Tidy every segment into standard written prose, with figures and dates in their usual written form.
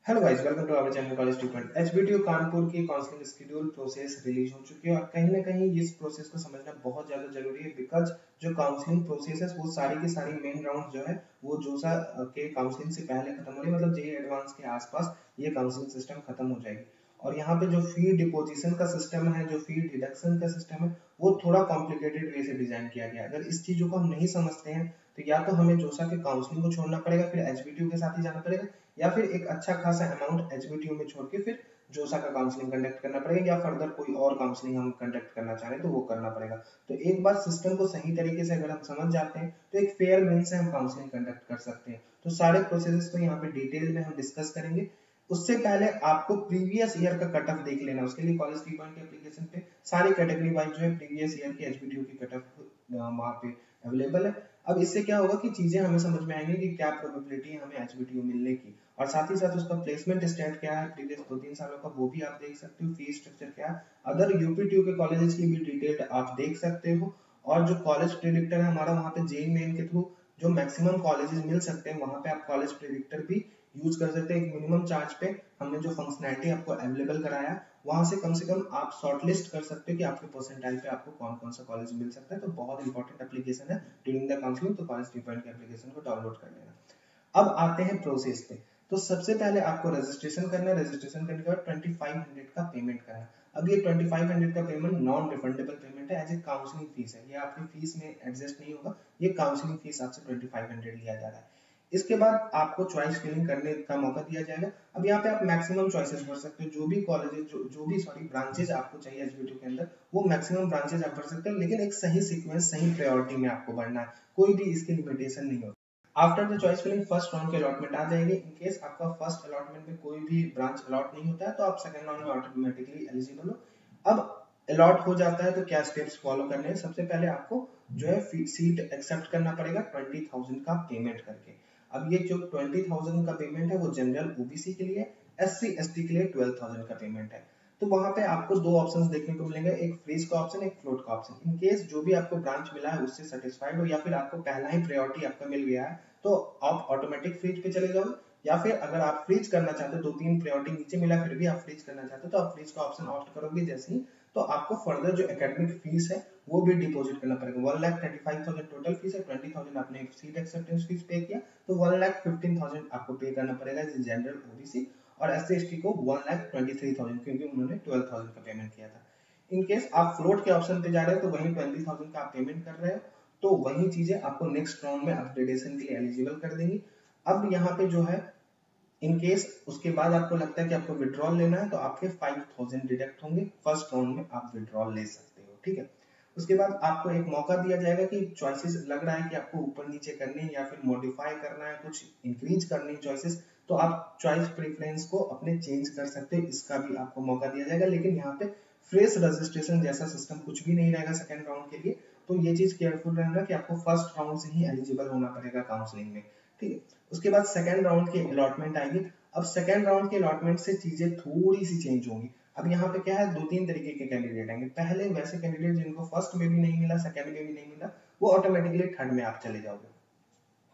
Hello guys, welcome to our channel college treatment. HBTU Kanpur की counselling schedule process release हो चुकी है और कहीं ना कहीं इस प्रोसेस को समझना बहुत ज्यादा जरूरी है बिकॉज जो काउंसलिंग प्रोसेस है वो सारी की सारी मेन राउंड जो है वो जोसा के काउंसलिंग से पहले खत्म हो रही है, मतलब जेई एडवांस के आसपास ये काउंसलिंग सिस्टम खत्म हो जाएगी। और यहाँ पे जो फी डिपोजिशन का सिस्टम है, जो फी डिडक्शन का सिस्टम है, वो थोड़ा कॉम्प्लिकेटेड वे से डिजाइन किया गया है। अगर इस चीजों को हम नहीं समझते हैं तो या तो हमें जोसा के काउंसलिंग को छोड़ना पड़ेगा, फिर एचबीटीयू के साथ ही जाना पड़ेगा, या फिर एक अच्छा खासा अमाउंट एचबीटीयू में छोड़ के फिर जोसा का काउंसलिंग कंडक्ट करना पड़ेगा, या फर्दर कोई और काउंसलिंग हम कंडक्ट करना चाह रहे हैं तो वो करना पड़ेगा। तो एक बार सिस्टम को सही तरीके से अगर हम समझ जाते हैं तो एक फेयर मीन से हम काउंसलिंग कंडक्ट कर सकते हैं। तो सारे प्रोसेसेस को यहाँ पे डिटेल में हम डिस्कस करेंगे। उससे पहले आपको प्रीवियस ईयर का कट ऑफ देख लेना। उसके लिए कॉलेज ट्री पॉइंट के एप्लीकेशन पे सारी कैटेगरी वाइज जो है प्रीवियस ईयर की एचबीटीयू की कट ऑफ वहाँ पे अवेलेबल है। अब इससे क्या होगा कि चीजें हमें समझ में आएंगी कि क्या प्रोबेबिलिटी है हमें एचबीटीयू मिलने की, और साथ ही साथ उसका प्लेसमेंट स्टैट क्या है प्रीवियस 2-3 सालों का, वो भी आप देख सकते हो। फीस स्ट्रक्चर क्या है, अदर यूपीटीयू के कॉलेजेस की भी डिटेल आप देख सकते हो। और जो कॉलेज प्रेडिक्टर है हमारा, वहाँ पे जेईई मेन के थ्रू जो मैक्सिमम कॉलेजेस मिल सकते हैं वहाँ पे आप कॉलेज प्रेडिक्टर भी यूज कर सकते हैं। एक मिनिमम चार्ज पे हमने जो फंक्शनैलिटी आपको अवेलेबल कराया है वहां से कम आप शॉर्टलिस्ट कर सकते हो कि आपके परसेंटाइल पे आपको कौन कौन सा कॉलेज मिल सकता है। तो बहुत इंपॉर्टेंट एप्लीकेशन है ड्यूरिंग द काउंसलिंग, तो कॉलेज ट्री पॉइंट के एप्लीकेशन को डाउनलोड कर लेना। अब आते हैं प्रोसेस पे। तो सबसे पहले आपको रजिस्ट्रेशन करना है। रजिस्ट्रेशन करने के बाद 2500 का पेमेंट करना है। अब ये 2500 का पेमेंट नॉन रिफंडेबल पेमेंट है, एज ए काउंसलिंग फीस है। ये आपकी फीस में एडजस्ट नहीं होगा, ये काउंसलिंग फीस आपसे 2500 लिया जा रहा है। इसके बाद आपको चॉइस फिलिंग करने का मौका दिया जाएगा। अब यहाँ पे आप मैक्सिमम चॉइसेस भर सकते हो, जो भी कॉलेजेस जो भी सॉरी ब्रांचेज आपको चाहिए एचबीटीयू के अंदर, वो मैक्सिमम ब्रांचेज आप भर सकते हो, लेकिन एक सही सीक्वेंस सही प्रायोरिटी में आपको भरना है। कोई भी इसकी लिमिटेशन नहीं होती। After the choice filling first round के अलॉटमेंट आ जाएगी। इन केस आपका फर्स्ट अलॉटमेंट में कोई भी ब्रांच अलॉट नहीं होता है तो आप सेकंड राउंड में ऑटोमेटिकली एलिजिबल हो। अब अलॉट हो जाता है तो क्या स्टेप्स फॉलो करने हैं। सबसे पहले आपको जो है सीट एक्सेप्ट करना पड़ेगा 20,000 का पेमेंट करके। अब ये जो 20,000 का पेमेंट है वो जनरल ओबीसी के लिए, एससी एसटी के लिए 12,000 का पेमेंट है। तो वहां पे आपको दो ऑप्शंस देखने को मिलेंगे, एक फ्रीज का ऑप्शन, एक फ्लोट का ऑप्शन। इन केस जो भी आपको ब्रांच मिला है उससे सेटिस्फाइड हो, या फिर आपको पहला ही प्रायोरिटी आपका मिल गया है तो आप ऑटोमेटिक फ्रीज पे चले जाओ। या फिर अगर आप फ्रीज करना चाहते हो, 2-3 प्रायोरिटी नीचे मिला फिर भी आप फ्रीज करना चाहते हो, तो आप फ्रीज का ऑप्शन ऑप्ट करोगे जैसे ही, तो आपको फर्दर जो एकेडमिक फीस है वो भी डिपॉजिट करना पड़ेगा। 1,35,000 टोटल फीस है, 20,000 आपने एक सीट एक्सेप्टेंस फीस पे किया, तो 1,15,000 आपको पे करना पड़ेगा जनरल ओबीसी, और एससी एसटी को 1,23,000 क्योंकि उन्होंने 12,000 का पेमेंट किया था। इन केस आप फ्लोट के ऑप्शन पे जा रहे हो तो वहीं 20,000 का आप पेमेंट कर रहे हो, तो वही चीजें आपको नेक्स्ट राउंड में अपग्रेडेशन के लिए एलिजिबल कर देंगी। अब यहाँ पे जो है इन केस उसके बाद आपको लगता है कि आपको विड्रॉल लेना है तो आपके 5,000 डिडक्ट होंगे। फर्स्ट राउंड में आप विड्रॉल ले सकते हो, ठीक है। उसके बाद आपको एक मौका दिया जाएगा कि चॉइसेस लग रहा है कि आपको ऊपर नीचे करनी है या फिर मॉडिफाई करना है, कुछ इंक्रीज करनी है चॉइसेस, तो आप चॉइस प्रेफरेंस को अपने चेंज कर सकते हैं। इसका भी आपको मौका दिया जाएगा, लेकिन यहाँ पे फ्रेश रजिस्ट्रेशन जैसा सिस्टम कुछ भी नहीं रहेगा सेकेंड राउंड के लिए। तो ये चीज केयरफुल रहना कि आपको फर्स्ट राउंड से ही एलिजिबल होना पड़ेगा काउंसलिंग में, ठीक है। उसके बाद सेकेंड राउंड की अलॉटमेंट आएगी। अब सेकेंड राउंड के अलॉटमेंट से चीजें थोड़ी सी चेंज होंगी। अब यहाँ पे क्या है, 2-3 तरीके के कैंडिडेट आएंगे। पहले वैसे कैंडिडेट जिनको फर्स्ट में भी नहीं मिला, सेकंड में भी नहीं मिला, वो ऑटोमेटिकली थर्ड में आप चले जाओगे।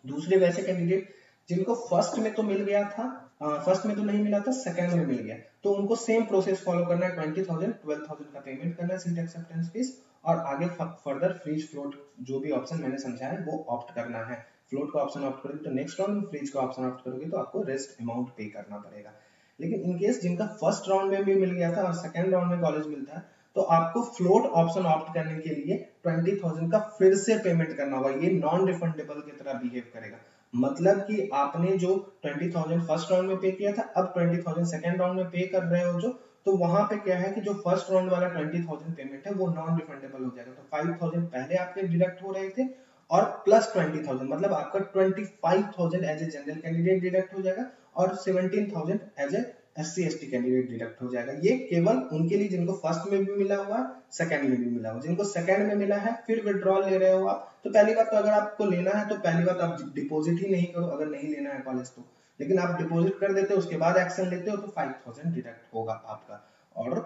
दूसरे वैसे कैंडिडेट जिनको फर्स्ट में तो मिल गया था, फर्स्ट में तो नहीं मिला था, सेकंड में मिल गया, तो उनको सेम प्रोसेस फॉलो करना है। 20,000 12,000 का पेमेंट करना है सीट एक्सेप्टेंस फीस, और आगे फर्दर फ्रीज फ्लोट जो भी ऑप्शन मैंने समझाया है वो ऑप्ट करना है। फ्लोट का ऑप्शन ऑप्ट करोगे तो नेक्स्ट राउंड में, फ्रीज का ऑप्शन ऑप्ट करोगे तो आपको रेस्ट अमाउंट पे करना पड़ेगा। लेकिन इन केस जिनका फर्स्ट राउंड में भी मिल गया था और सेकंड राउंड में कॉलेज मिलता है तो आपको फ्लोट ऑप्शन ऑप्ट करने के लिए 20,000 का फिर से पेमेंट करना होगा। ये नॉन रिफंडेबल की तरह बिहेव करेगा। मतलब कि आपने जो 20,000 फर्स्ट राउंड में पे किया था, अब 20,000 सेकंड राउंड में पे कर रहे हो जो, तो वहां पे क्या है कि जो फर्स्ट राउंड वाला 20,000 पेमेंट है वो नॉन रिफंडेबल हो जाएगा। तो 5,000 पहले आपके डिडक्ट हो रहे थे और प्लस 20,000, मतलब आपका 25,000 as a general candidate deduct हो जाएगा और 17,000 as a SC ST candidate deduct हो जाएगा। ये केवल उनके लिए जिनको फर्स्ट में भी मिला हुआ, सेकंड में भी मिला हुआ। जिनको सेकंड में मिला है फिर विड्रॉल ले रहे हो आप, तो पहली बात तो अगर आपको लेना है तो पहली बात आप डिपॉजिट ही नहीं करो अगर नहीं लेना है कॉलेज तो। लेकिन आप डिपॉजिट कर देते हो उसके बाद एक्शन लेते हो तो 5,000 डिडक्ट होगा आपका। और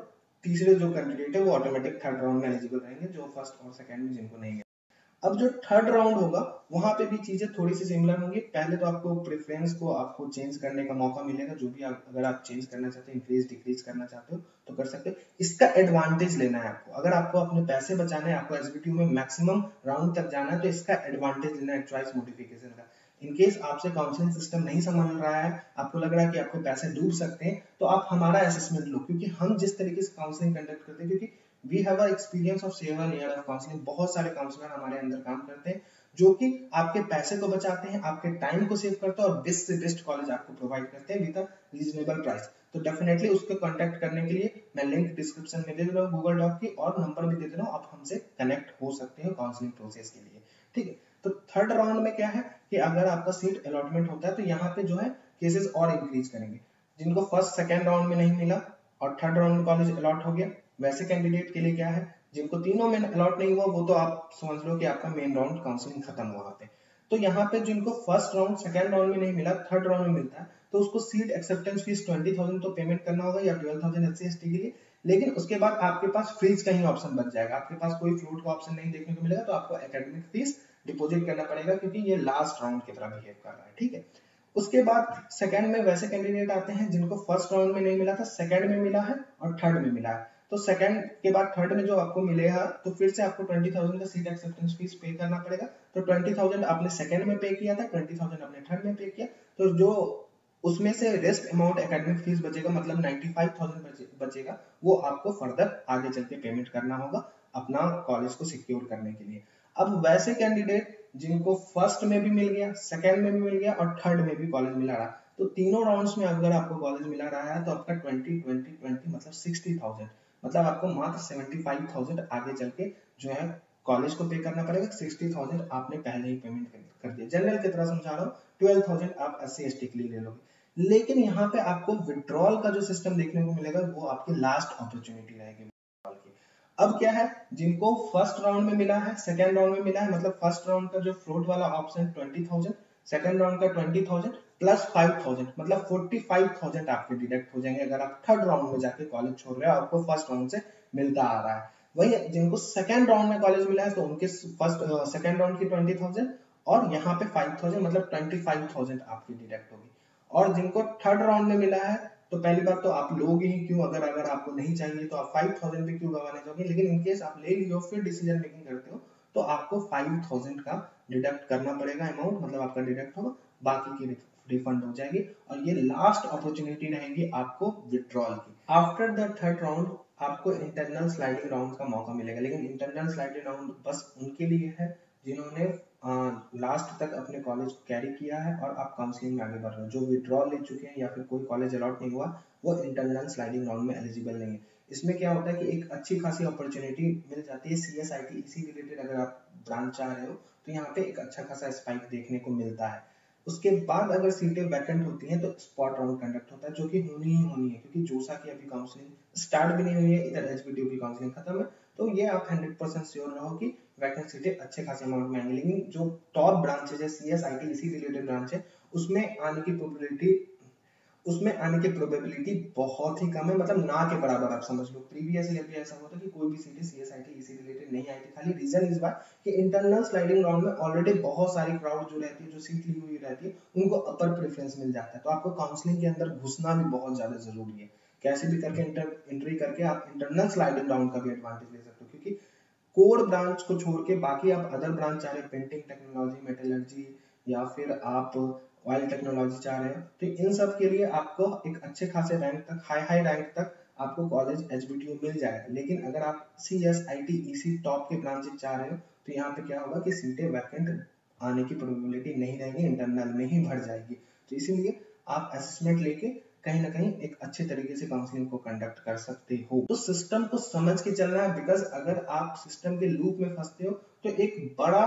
तीसरे जो कैंडिडेट है वो ऑटोमेटिक थर्ड राउंड में एलिजिबल रहेंगे, जो फर्स्ट और सेकंड में जिनको नहीं मिला। अब जो थर्ड राउंड होगा वहां पे भी चीजें थोड़ी सी सिमिलर होंगी। पहले तो आपको प्रेफरेंस को आपको चेंज करने का मौका मिलेगा, जो भी अगर आप चेंज करना चाहते हो, इंक्रीज डिक्रीज करना चाहते हो तो कर सकते हो। इसका एडवांटेज लेना है आपको, अगर आपको अपने पैसे बचाने हैं, आपको एसबीटीयू में मैक्सिमम राउंड तक जाना है, तो इसका एडवांटेज लेना है चॉइस मॉडिफिकेशन का। इनकेस आपसे काउंसलिंग सिस्टम नहीं समझ रहा है, आपको लग रहा है कि आपको पैसे डूब सकते हैं, तो आप हमारा असेसमेंट लो, क्योंकि हम जिस तरीके से काउंसलिंग कंडक्ट करते हैं, क्योंकि we have a experience of 7 year of counselling, बहुत सारे काउंसलर हमारे अंदर काम करते हैं जो कि आपके पैसे को बचाते हैं, आपके टाइम को सेव करते हैं और बेस्ट से बेस्ट कॉलेज आपको प्रोवाइड करते हैं विद अ रीजनेबल प्राइस। तो डेफिनेटली उसको कांटेक्ट करने के लिए मैं लिंक डिस्क्रिप्शन में दे दे रहा हूँ गूगल डॉक की, और नंबर भी दे दे रहा हूँ, आप हमसे कनेक्ट हो सकते हो काउंसलिंग प्रोसेस के लिए। ठीक है, तो थर्ड राउंड में क्या है कि अगर आपका सीट अलॉटमेंट होता है तो यहाँ पे जो है केसेस और इंक्रीज करेंगे। जिनको फर्स्ट सेकेंड राउंड में नहीं मिला और थर्ड राउंड में कॉलेज अलॉट हो गया, वैसे कैंडिडेट के लिए क्या है, जिनको तीनों में अलॉट नहीं हुआ, वो तो आप समझ लो कि आपका मेन राउंड काउंसलिंग खत्म हुआ वहां पे। तो यहाँ पे जिनको फर्स्ट राउंड सेकेंड राउंड में नहीं मिला, थर्ड राउंड में मिलता है, तो उसको सीट एक्सेप्टेंस फीस 20,000 तो पेमेंट करना होगा या 12,000 SC/ST के लिए। लेकिन उसके बाद आपके पास फ्रीज का ही ऑप्शन बच जाएगा, आपके पास कोई फ्लोट का ऑप्शन नहीं देखने को मिलेगा, तो आपको एकेडमिक फीस डिपॉजिट करना पड़ेगा, क्योंकि ये लास्ट राउंड की तरह बिहेव कर रहा है। ठीक है, उसके बाद सेकंड में वैसे कैंडिडेट आते हैं जिनको फर्स्ट राउंड में नहीं मिला था, सेकंड में मिला है और थर्ड में मिला है। तो सेकंड के बाद थर्ड में जो आपको मिलेगा, तो फिर से आपको 20,000 का सीट एक्सेप्टेंस फीस पे करना पड़ेगा। तो 20,000 आपने सेकंड में पे किया था, 20,000 आपने थर्ड में पे किया, तो जो उसमें से रेस्ट अमाउंट एकेडमिक फीस बचेगा, मतलब 95,000 बचेगा, वो आपको फर्दर आगे चल के पेमेंट करना होगा अपना कॉलेज को सिक्योर करने के लिए। अब वैसे कैंडिडेट जिनको फर्स्ट में भी मिल गया, सेकंड में भी मिल गया और थर्ड में भी कॉलेज मिला रहा, तो तीनों राउंड्स में अगर आपको कॉलेज मिला रहा है तो आपका 20 मतलब 60,000, मतलब आपको मात्र 75,000 आगे चल के जो है कॉलेज को पे करना पड़ेगा। 60,000 आपने पहले ही पेमेंट कर दिया। जनरल की तरह समझा रहा हूँ, 12,000 आप SC/ST के लिए ले लोगे। लेकिन यहाँ पे आपको विड्रॉल का जो सिस्टम देखने को मिलेगा, वो आपकी लास्ट अपॉर्चुनिटी रहेगी। अब क्या है, जिनको फर्स्ट राउंड में मिला है, सेकंड राउंड में मिला है, मतलब फर्स्ट राउंड का जो फ्लोट वाला ऑप्शन 20,000, सेकंड राउंड का 20,000 प्लस 5,000, मतलब 45,000 आपके डिडक्ट हो जाएंगे अगर आप थर्ड राउंड में जाके कॉलेज छोड़ रहे हो, आपको फर्स्ट राउंड से मिलता आ रहा है। वही जिनको सेकंड राउंड में कॉलेज मिला है, तो उनके फर्स्ट सेकंड राउंड की 20,000 और यहाँ पे 5,000, मतलब 25,000 आपकी डिडक्ट होगी। और जिनको थर्ड राउंड में मिला है, तो पहली बात तो आप लोगे ही क्यों, अगर आपको नहीं चाहिए तो आप 5,000 पे क्यों गवाने जाओगे। लेकिन इनकेस आप ले लियो, फिर डिसीजन मेकिंग करते हो, तो आपको 5,000 का डिडक्ट करना पड़ेगा अमाउंट, मतलब आपका डिडक्ट होगा, बाकी की रिफंड हो जाएगी। और ये लास्ट अपॉर्चुनिटी रहेगी आपको विड्रॉल की। आफ्टर द थर्ड राउंड आपको इंटरनल स्लाइडिंग राउंड का मौका मिलेगा, लेकिन इंटरनल स्लाइडिंग राउंड बस उनके लिए है जिन्होंने लास्ट तक अपने कॉलेज को कैरी किया है और आप काउंसलिंग में आगे बढ़ रहे हो। जो विड्रॉल ले चुके हैं या फिर कोई कॉलेज अलॉट नहीं हुआ, वो इंटरनल स्लाइडिंग राउंड में एलिजिबल नहीं है। इसमें क्या होता है कि एक अच्छी खासी अपॉर्चुनिटी मिल जाती है, CSIT इसी रिलेटेड अगर आप ब्रांच चाह रहे हो तो यहाँ पे एक अच्छा खासा स्पाइक देखने को मिलता है। उसके बाद अगर सीटें वैकेंट होती हैं तो स्पॉट राउंड कंडक्ट होता है, जो कि होनी ही होनी है, क्योंकि जोसा की अभी काउंसलिंग स्टार्ट भी नहीं हुई है, इधर एचबीटीयू की काउंसलिंग खत्म है। तो ये आप 100% श्योर रहो कि वैकेंट सीटें अच्छे खासे अमाउंट में आएंगी। लेकिन जो टॉप ब्रांचेज है, CSIT इसी रिलेटेड ब्रांच है, उसमें आने की प्रोबेबिलिटी बहुत ही कम है, मतलब ना के बराबर आप समझ लो। प्रीवियस ईयर भी ऐसा होता कि कोई भी सीटें CSIT इसी रिलेटेड नहीं आई थी। खाली रीजन इस बात कि इंटरनल स्लाइडिंग राउंड में ऑलरेडी बहुत सारी क्राउड जो रहती है, जो सीट ली हुई रहती है, उनको अपर प्रेफरेंस मिल जाता है। तो आपको काउंसलिंग के अंदर घुसना भी बहुत ज्यादा जरूरी है। कैसे भी करके एंट्री करके आप इंटरनल स्लाइडिंग राउंड का भी एडवांटेज ले सकते हो, क्योंकि कोर ब्रांच को छोड़ के बाकी आप अदर ब्रांच चाह रहे हैं, पेंटिंग टेक्नोलॉजी, मेटलर्जी या फिर आप ऑयल टेक्नोलॉजी चाह रहे हैं, तो इन सब के लिए आपको एक अच्छे खासे रैंक तक, हाई रैंक तक आपको कॉलेज एचबीटीयू मिल जाएगा। लेकिन अगर आप CSIT इसी टॉप के ब्रांचेस चाह रहे हो, तो यहाँ पे क्या होगा कि सीटें वैकेंट आने की प्रोबेबिलिटी नहीं रहेगी, इंटरनल में ही भर जाएगी। तो इसीलिए आप असेसमेंट लेके कहीं ना कहीं एक अच्छे तरीके से काउंसलिंग को कंडक्ट कर सकते हो। तो सिस्टम को समझ के चलना है, बिकॉज अगर आप सिस्टम के लूप में फंसते हो तो एक बड़ा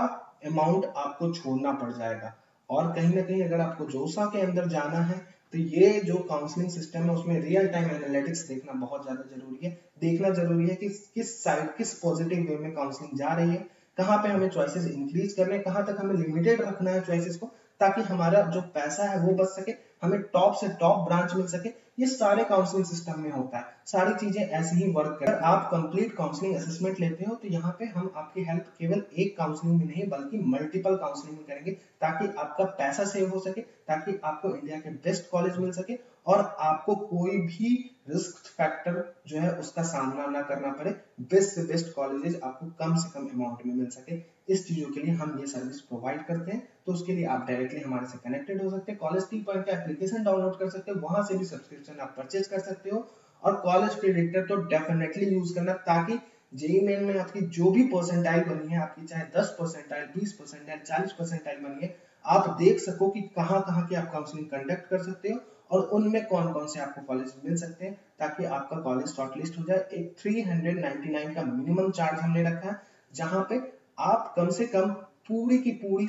अमाउंट आपको छोड़ना पड़ जाएगा। और कहीं ना कहीं अगर आपको जोसा के अंदर जाना है, तो ये जो काउंसलिंग सिस्टम है उसमें रियल टाइम एनालिटिक्स देखना बहुत ज्यादा जरूरी है। देखना जरूरी है कि किस साइड, किस पॉजिटिव वे में काउंसलिंग जा रही है, कहाँ पे हमें चॉइसेस इंक्रीज करने, कहाँ तक हमें लिमिटेड रखना है चॉइसेस को, ताकि हमारा जो पैसा है वो बच सके, हमें टॉप से टॉप ब्रांच मिल सके, ये सारे काउंसलिंग सिस्टम में होता है। सारी चीजें ऐसे ही वर्क कर। अगर आप कंप्लीट काउंसलिंग असेसमेंट लेते हो तो यहाँ पे हम आपकी हेल्प केवल एक काउंसलिंग में नहीं बल्कि मल्टीपल काउंसलिंग में करेंगे, ताकि आपका पैसा सेव हो सके, ताकि आपको इंडिया के बेस्ट कॉलेज मिल सके और आपको कोई भी रिस्क फैक्टर जो है उसका सामना ना करना पड़े। बेस्ट से बेस्ट कॉलेजेस आपको कम से कम अमाउंट में मिल सके। इस चीजों के लिए हम ये सर्विस प्रोवाइड करते हैं। तो उसके लिए आप डायरेक्टली हमारे से कनेक्टेड हो सकते हैं। कॉलेज टी पॉइंट का एप्लीकेशन डाउनलोड कर सकते हो, वहां से भी सब्सक्रिप्शन आप परचेज कर सकते हो। और कॉलेज प्रेडिक्टर तो डेफिनेटली यूज करना, ताकि जेईई मेन में आपकी जो भी परसेंटाइल बनी है, आपकी चाहे 10 परसेंटाइल, 20 परसेंटाइल, 40 परसेंटाइल बनी है, आप देख सको कि कहाँ कहाँ की आप काउंसलिंग कंडक्ट कर सकते हो और उनमें कौन कौन से आपको कॉलेज मिल सकते हैं, ताकि आपका कॉलेज शॉर्टलिस्ट हो जाए। एक 399 का मिनिमम चार्ज हमने रखा है, जहां पे आप कम से कम पूरी की पूरी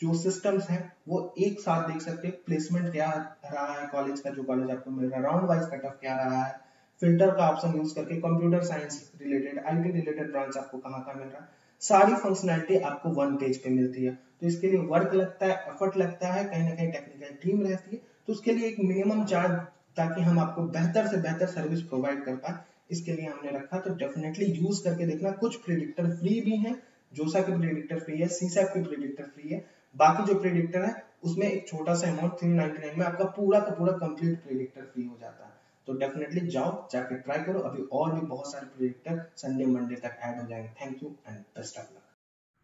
जो सिस्टम्स हैं वो एक साथ देख सकते हैं। प्लेसमेंट क्या रहा है कॉलेज का, जो कॉलेज आपको मिल रहा है, राउंड वाइज कट ऑफ क्या रहा है, फिल्टर का ऑप्शन यूज करके computer science related, IT related branch आपको कहाँ कहाँ मिल रहा है, सारी फंक्शनैलिटी आपको वन पेज पे मिलती है। तो इसके लिए वर्क लगता है, एफर्ट लगता है, कहीं ना कहीं टेक्निकल टीम रहती है, तो उसके लिए एक मिनिमम चार्ज, ताकि हम आपको बेहतर से बेहतर सर्विस प्रोवाइड कर पाए, इसके लिए हमने रखा। तो डेफिनेटली यूज करके देखना। कुछ प्रेडिक्टर फ्री भी हैं, जोसा के प्रेडिक्टर फ्री है, सीसैप के प्रेडिक्टर फ्री है, बाकी जो प्रेडिक्टर है उसमें एक छोटा सा अमाउंट 399 में आपका पूरा का पूरा कंप्लीट प्रेडिक्टर फ्री हो जाता है। तो डेफिनेटली जाओ, जाके ट्राई करो। अभी और भी बहुत सारे प्रेडिक्टर संडे मंडे तक ऐड हो जाएंगे। Thank you and best of luck.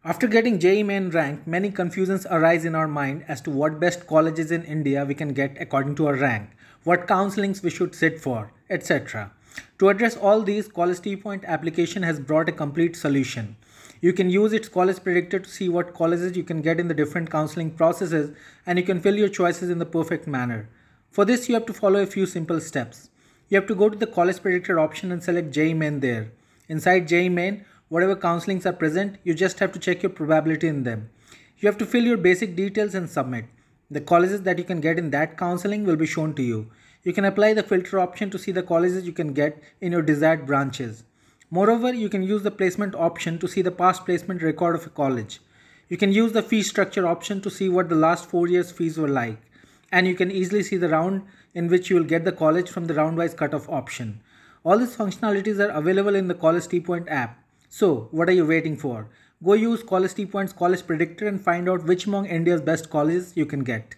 After getting JEE Main rank, many confusions arise in our mind as to what best colleges in India we can get according to our rank, what counselings we should sit for, etc. To address all these, College T Point application has brought a complete solution. You can use its college predictor to see what colleges you can get in the different counseling processes, and you can fill your choices in the perfect manner. For this, you have to follow a few simple steps. You have to go to the college predictor option and select JEE Main there. Inside JEE Main, whatever counselings are present, you just have to check your probability in them. You have to fill your basic details and submit. The colleges that you can get in that counseling will be shown to you. You can apply the filter option to see the colleges you can get in your desired branches. Moreover, you can use the placement option to see the past placement record of a college. You can use the fee structure option to see what the last 4 years fees were like. And you can easily see the round in which you will get the college from the round-wise cutoff option. All these functionalities are available in the College T Point app. So, what are you waiting for? Go use College T Point's College Predictor and find out which among India's best colleges you can get.